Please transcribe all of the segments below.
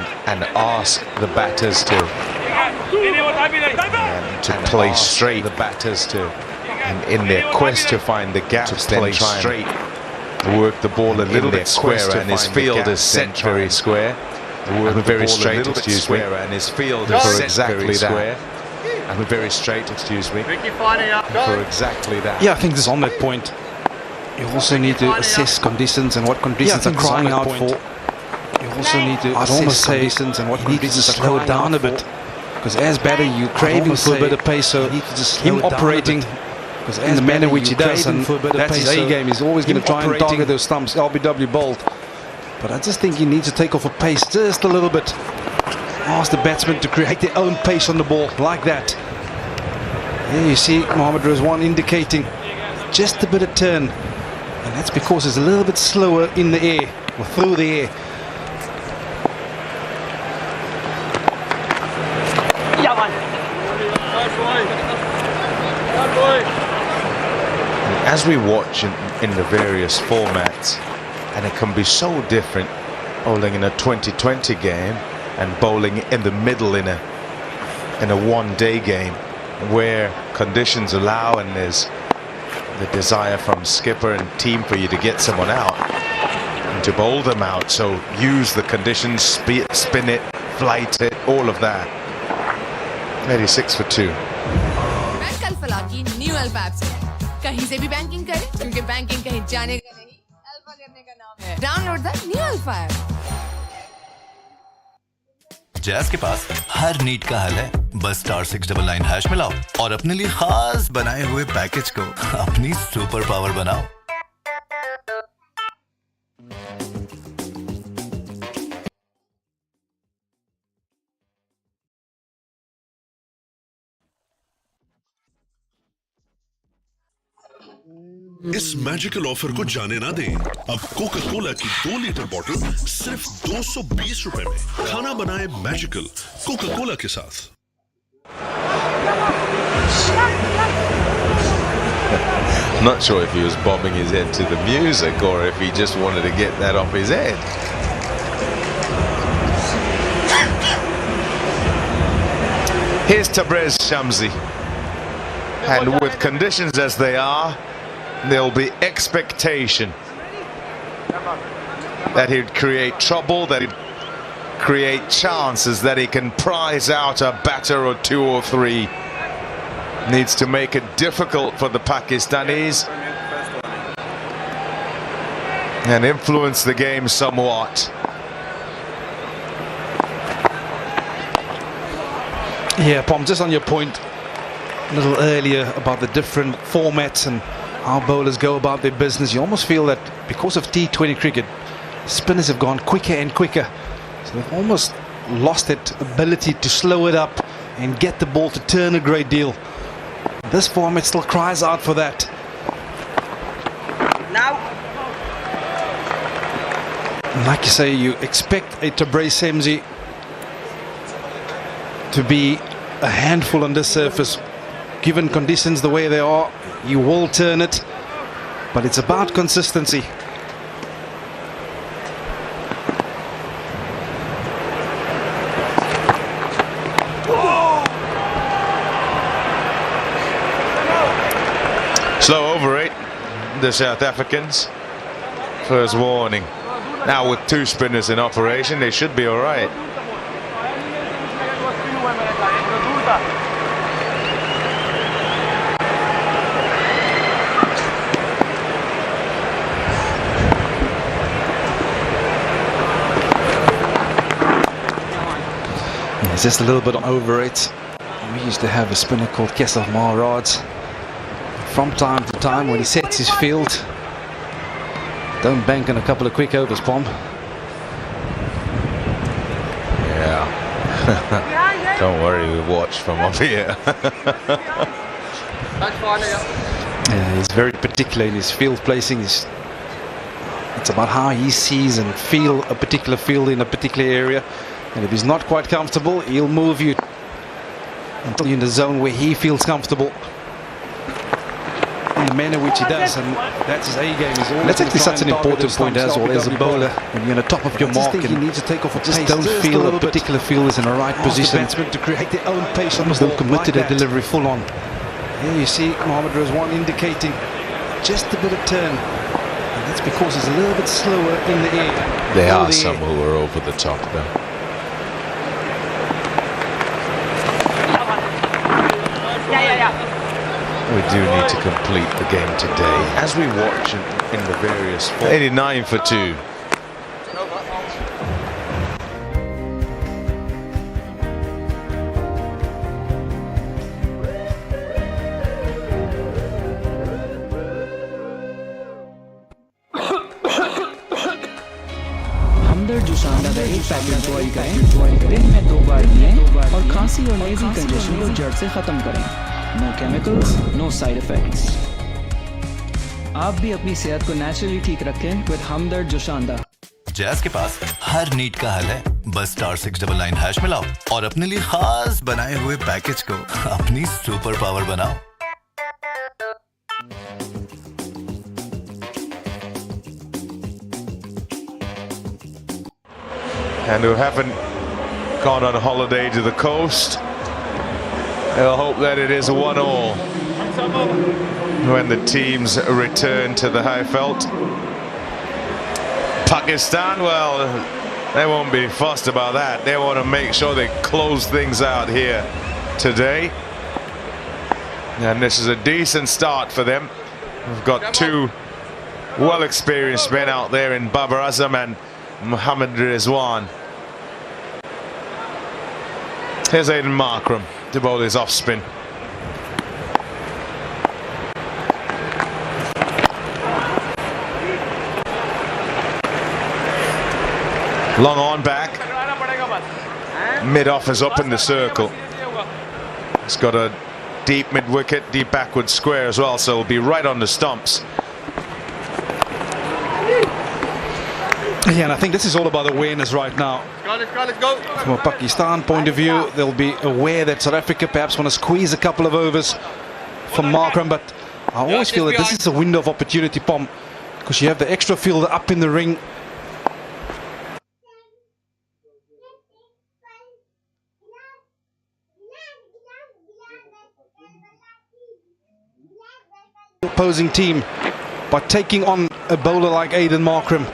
and ask the batters to play straight. The batters to, and in their quest to find the gaps, to play straight, work the ball a little bit squarer, and his field is set very square. Work very straight, excuse me, and his field is set exactly that. And very straight, excuse me, for exactly that. Yeah, I think this is on that point. You also need to assess conditions and what conditions are crying out for. You also need to assess conditions and what conditions are slow it down a bit. Because as batter, you're craving for a bit of pace, so him operating in the manner which he does, and that's his A game. He's always going to try and target those stumps, LBW bowled. But I just think he needs to take off a pace just a little bit. Ask the batsmen to create their own pace on the ball, like that. Here you see Mohammad Rizwan indicating just a bit of turn. And that's because it's a little bit slower in the air, or through the air. As we watch in the various formats, and it can be so different bowling in a 2020 game and bowling in the middle in a one-day game, where conditions allow and there's the desire from skipper and team for you to get someone out and to bowl them out. So use the conditions, spin it, flight it, all of that. 86 for 2. new Alpha app से कहीं से भी banking करें, क्योंकि banking कहीं जाने का नहीं, अल्फा करने का नाम है। Download the new alpha app. जैस के पास हर नीड का हल है, बस *699# मिलाओ और अपने लिए खास बनाए हुए पैकेज को अपनी सुपर पावर बनाओ। इस मैजिकल ऑफर को जाने ना दें। अब कोका कोला की 2 लीटर बोतल सिर्फ 220 रुपए में। खाना बनाए मैजिकल कोका कोला के साथ। Not sure if he was bobbing his head to the music or if he just wanted to get that off his head. Here's Tabrez Shamsi, and with conditions as they are, there'll be expectation that he'd create trouble, that he'd create chances, that he can prize out a batter or 2 or 3. Needs to make it difficult for the Pakistanis and influence the game somewhat. Yeah, Pom, just on your point a little earlier about the different formats and how bowlers go about their business, you almost feel that because of T20 cricket, spinners have gone quicker and quicker. So they've almost lost that ability to slow it up and get the ball to turn a great deal. This format still cries out for that. Now, like you say, you expect a Tabrez Shamsi to be a handful on this surface. Given conditions the way they are, you will turn it, but it's about consistency. Slow over it, the South Africans. First warning. Now with 2 spinners in operation, they should be all right. It's just a little bit over it. We used to have a spinner called Kesaf RAAJ. From time to time, when he sets his field, don't bank on a couple of quick overs, Pom. Yeah. Don't worry, we watch from up here. Yeah, he's very particular in his field placing. It's about how he sees and feel a particular field in a particular area. And if he's not quite comfortable, he'll move you until you're in the zone where he feels comfortable. in the manner which he does, and that's his A game. That's actually such an important point as well as a bowler. When you're on the top of your mark, and you need to take off a pace. Don't feel a particular field is in the right position. Batsman to create their own pace on the ball. Commit to their delivery full on. Here you see Mohammad Rizwan indicating just a bit of turn. And that's because he's a little bit slower in the air. There are some who are over the top though. We do need to complete the game today, as we watch in the various 89 for 2. हमदर्द जुसांदा का एक packet boil करें, दिन में 2 बार पिएं और खांसी और nasal congestion को जड़ से ख़त्म करें। No chemicals, no side effects. आप भी अपनी सेहत को नेचुरली ठीक रखें विद हमदर्द जुसांदा। जैज़ के पास हर नीड का हल है, बस *699# मिलाओ और अपने लिए खास बनाए हुए पैकेज को अपनी सुपर पावर बनाओ। And who haven't gone on holiday to the coast, they'll hope that it is a 1-all when the teams return to the Highveld. Pakistan, well, they won't be fussed about that. They want to make sure they close things out here today. And this is a decent start for them. We've got 2 well-experienced men out there in Babar Azam and Mohammad Rizwan. Here's Aiden Markram to bowl his off spin. Long on back. Mid off is up in the circle. It's got a deep mid wicket, deep backward square as well, so it'll be right on the stumps. Yeah, and I think this is all about awareness right now. Let's go. From a Pakistan point of view, they'll be aware that South Africa perhaps want to squeeze a couple of overs from Markram, but I always feel that this is a window of opportunity, Pom, because you have the extra fielder up in the ring. Opposing team by taking on a bowler like Aiden Markram.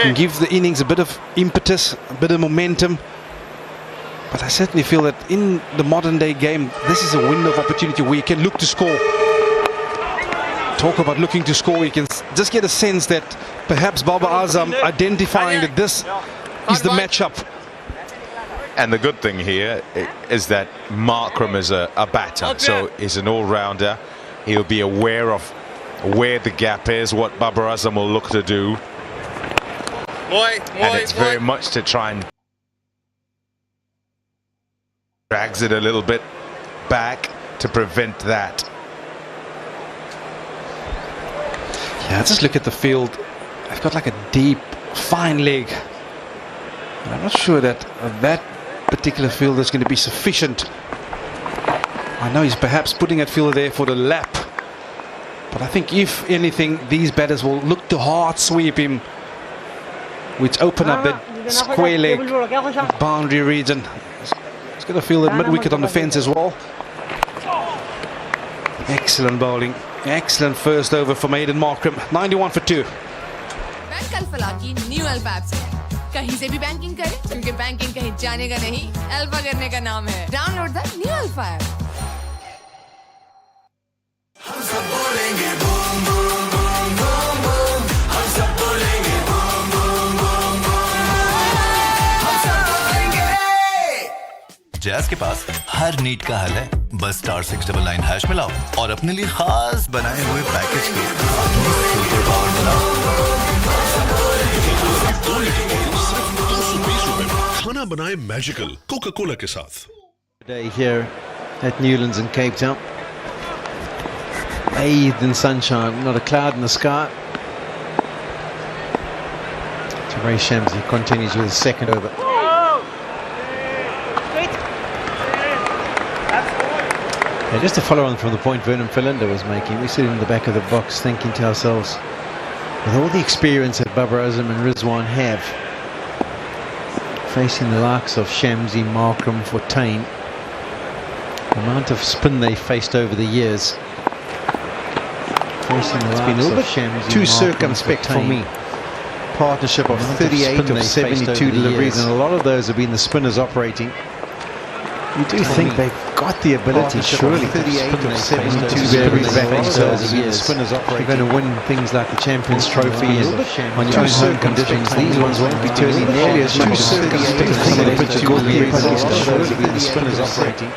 And give the innings a bit of impetus, a bit of momentum. But I certainly feel that in the modern day game, this is a window of opportunity where you can look to score. Talk about looking to score, you can just get a sense that perhaps Babar Azam identifying that this is the matchup. And the good thing here is that Markram is a batter, so he's an all-rounder. He'll be aware of where the gap is, what Babar Azam will look to do. And it's very much to try and drags it a little bit back to prevent that. Yeah, just look at the field. They've got like a deep, fine leg. And I'm not sure that that particular fielder is going to be sufficient. I know he's perhaps putting that fielder there for the lap. But I think if anything, these batters will look to hard sweep him, which open up that square leg boundary region. He's got to feel that mid-wicket on the fence as well. Excellent bowling. Excellent first over from Aiden Markram. 91 for 2. Bank alpha की new alpha app से कहीं से भी banking करें, क्योंकि banking कहीं जाने का नहीं, अल्फा करने का नाम है। Download the new alpha app. Jazz के पास हर नीड का हल है, बस *699# मिलाओ और अपने लिए खास बनाए हुए पैकेज को अपनी सुपर पावर बनाओ। खाना बनाए मैजिकल कोका कोला के साथ। Today here at Newlands in Cape Town, bathed in sunshine, not a cloud in the sky. Ray Shamsi continues with his second over. Yeah, just to follow on from the point Vernon Philander was making, we sit in the back of the box thinking to ourselves, with all the experience that Babar Azam and Rizwan have, facing the likes of Shamsi, Markram, Fortuyn, the amount of spin they faced over the years, facing the likes been a little bit Shamsi, too circumspect for me. Partnership of 38 of 72 deliveries, and a lot of those have been the spinners operating. You do think they've got the ability, surely, 38 of 72 deliveries back themselves as the spinners operating. They're going to win things like the Champions Trophy and on your own home conditions. These ones won't be turning nearly as much as some of the pitches will be the spinners operating.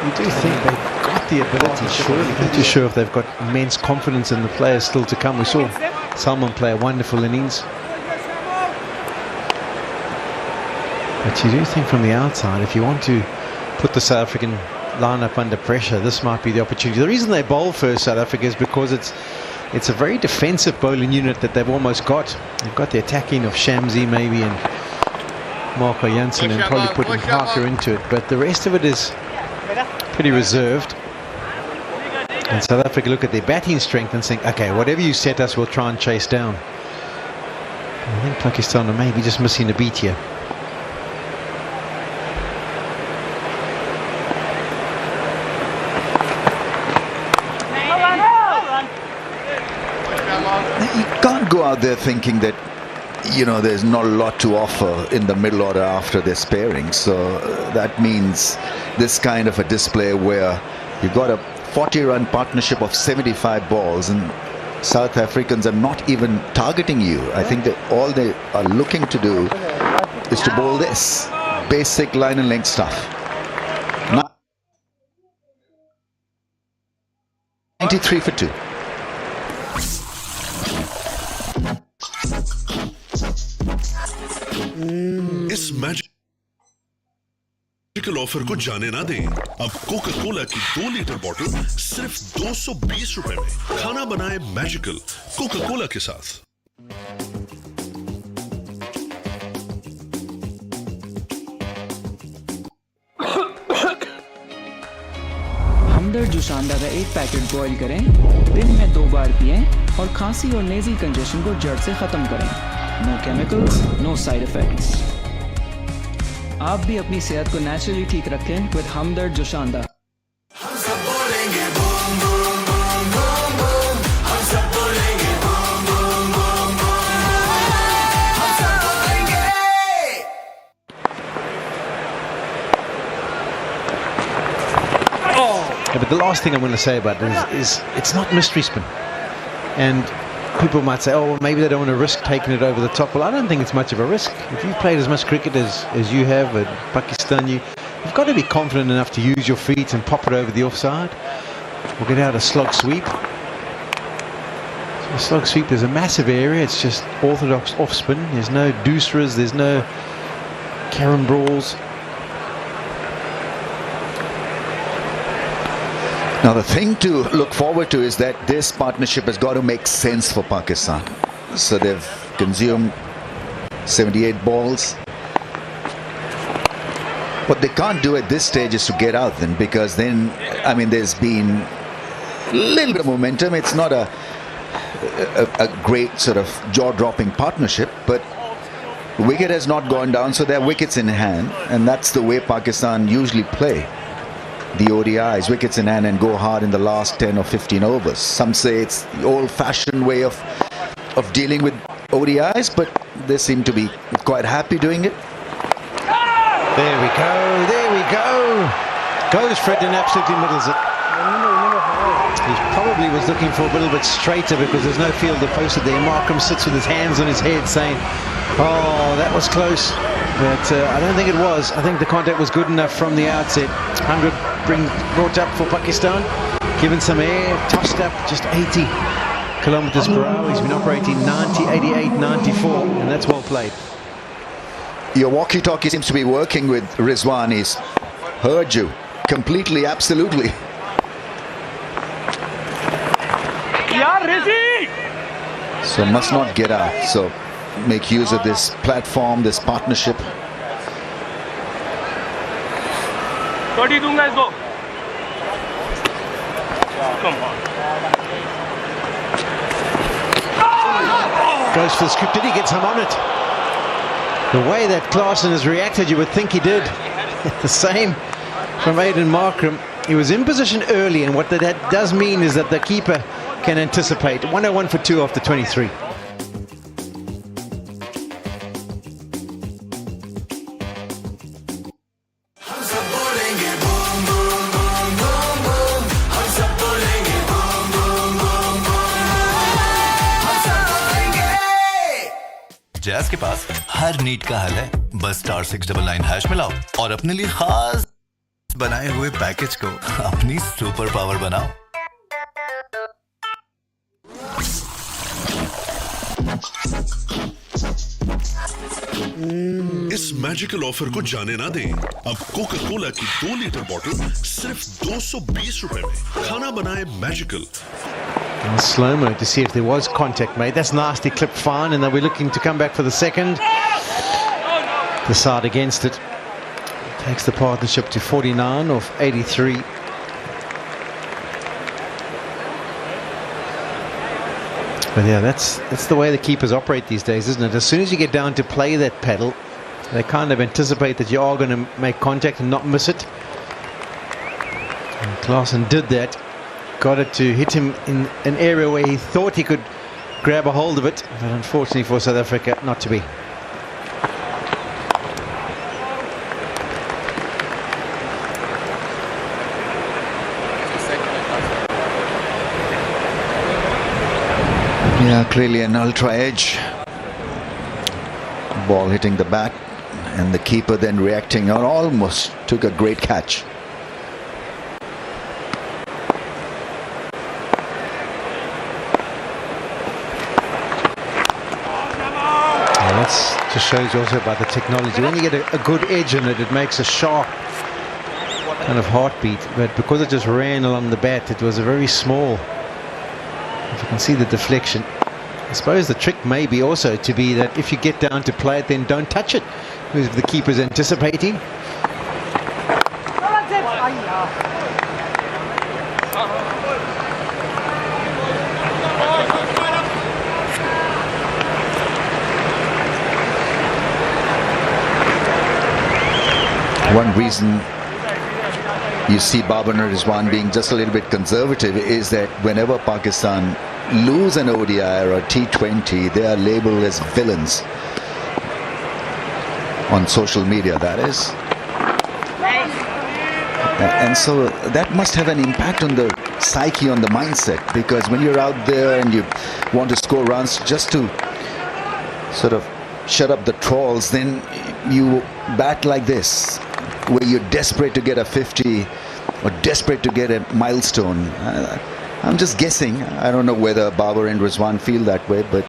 You do think they've got the ability, surely. Not too sure if they've got immense confidence in the players still to come. We saw Salman play a wonderful innings. But you do think from the outside, if you want to put the South African lineup under pressure, this might be the opportunity. The reason they bowl first, South Africa, is because it's a very defensive bowling unit that they've almost got. They've got the attacking of Shamsi maybe and Marco Jansen and probably putting Parker into it. But the rest of it is pretty reserved. And South Africa look at their batting strength and think, okay, whatever you set us, we'll try and chase down. I think Pakistan are maybe just missing a beat here. You can't go out there thinking that, you know, there's not a lot to offer in the middle order after this pairing. So that means this kind of a display where you've got a 40-run partnership of 75 balls and South Africans are not even targeting you. I think that all they are looking to do is to bowl this basic line and length stuff. 93 for 2. इस magical offer को जाने ना दें। अब Coca Cola की 2 litre बोतल सिर्फ 220 रुपए में। खाना बनाए मैजिकल कोका कोला के साथ। हमदर्द जुशांदा का एक पैकेट बॉईल करें, दिन में 2 बार पिएं और खांसी और नेज़ल कंजेशन को जड़ से ख़त्म करें। No chemicals, no side effects. आप भी अपनी सेहत को नेचुरली ठीक रखें with Hamdard Joshanda. Yeah, but the last thing I'm going to say about this is it's not mystery spin. And people might say, oh, well, maybe they don't want to risk taking it over the top. Well, I don't think it's much of a risk. If you've played as much cricket as you have at Pakistan, you've got to be confident enough to use your feet and pop it over the offside. We'll get out a slog sweep. So a slog sweep is a massive area. It's just orthodox off spin. There's no dooseras, there's no carom brawls. Now the thing to look forward to is that this partnership has got to make sense for Pakistan. So they've consumed 78 balls. What they can't do at this stage is to get out then, because then, I mean, there's been a little bit of momentum. It's not a great sort of jaw-dropping partnership, but wicket has not gone down, so there are wickets in hand, and that's the way Pakistan usually play the ODIs, wickets in hand and go hard in the last 10 or 15 overs. Some say it's the old-fashioned way of dealing with ODIs, but they seem to be quite happy doing it. There we go, there we go. Goes Fred and absolutely middles it. He probably was looking for a little bit straighter because there's no fielder posted there. Markram sits with his hands on his head saying, oh, that was close. But I don't think it was. I think the contact was good enough from the outset. 100 brought up for Pakistan. Given some air, tossed up just 80 kilometers per hour. He's been operating 90, 88, 94, and that's well played. Your walkie-talkie seems to be working with Rizwan. He's heard you completely, absolutely. So must not get out. So make use of this platform, this partnership. Goes for the scoop. Did he get some on it? The way that Klaasen has reacted, you would think he did. The same from Aiden Markram. He was in position early, and what that does mean is that the keeper can anticipate. 101 for 2 after 23. Jazz के पास हर need का हल है, बस *699# मिलाओ और अपने लिए खास बनाए हुए पैकेज को अपनी सुपर पावर बनाओ। इस मैजिकल ऑफर को जाने ना दें। अब कोका कोला की 2 लीटर बोतल सिर्फ 220 रुपए में। खाना बनाए magical. And slow-mo to see if there was contact made. That's nasty, clipped fine, and they'll be looking to come back for the second. The side against it takes the partnership to 49 of 83. But yeah, that's the way the keepers operate these days, isn't it? As soon as you get down to play that pedal, they kind of anticipate that you are going to make contact and not miss it. And Klaasen did that. Got it to hit him in an area where he thought he could grab a hold of it, but unfortunately for South Africa, not to be. Yeah, clearly an ultra edge. Ball hitting the bat, and the keeper then reacting, or almost took a great catch. That just shows you also about the technology. When you get a good edge in it, it makes a sharp kind of heartbeat. But because it just ran along the bat, it was a very small. If you can see the deflection. I suppose the trick may be also to be that if you get down to play it, then don't touch it. Because if the keeper's anticipating. One reason you see Babar Rizwan being just a little bit conservative is that whenever Pakistan lose an ODI or a T20, they are labeled as villains on social media, that is. And so that must have an impact on the psyche, on the mindset, because when you're out there and you want to score runs just to sort of shut up the trolls, then you bat like this, where you're desperate to get a 50 or desperate to get a milestone. I'm just guessing. I don't know whether Babar and Rizwan feel that way, but